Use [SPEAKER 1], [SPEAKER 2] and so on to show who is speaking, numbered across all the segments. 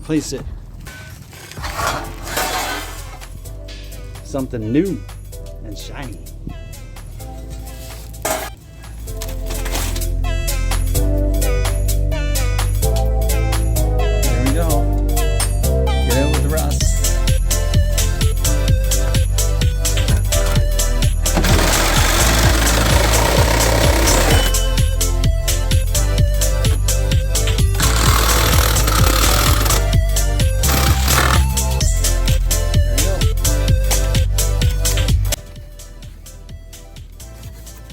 [SPEAKER 1] replace it. Something new and shiny. There we go. Get out with the rust.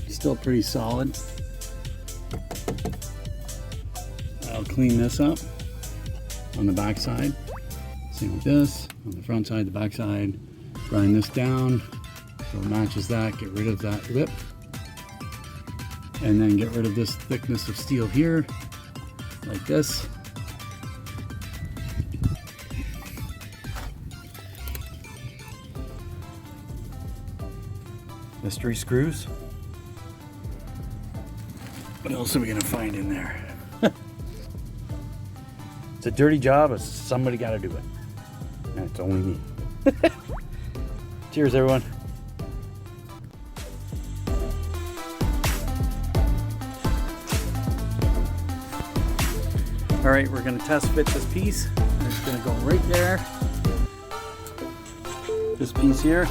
[SPEAKER 1] Still pretty solid. I'll clean this up on the back side. Same with this on the front side, the back side. Grind this down so it matches that. Get rid of that lip, and then get rid of this thickness of steel here, like this. Mystery screws. What else are we gonna find in there? It's a dirty job, but somebody gotta do it. And it's only me. Cheers, everyone. All right, we're gonna test fit this piece. And it's gonna go right there. This piece here.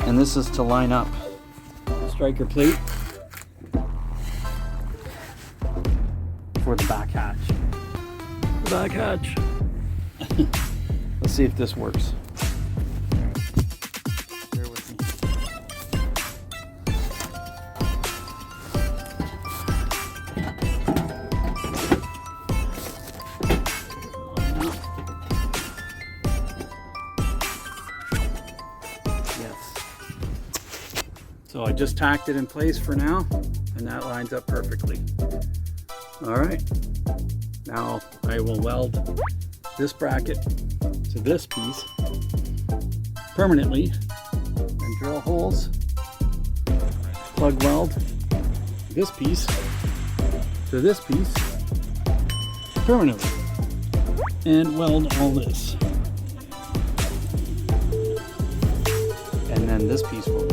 [SPEAKER 1] And this is to line up the striker plate for the back hatch. The back hatch. Let's see if this works. Bear with me. Yes. So I just tacked it in place for now, and that lines up perfectly. All right, now I will weld this bracket to this piece permanently and drill holes, plug weld this piece to this piece permanently, and weld all this. And then this piece will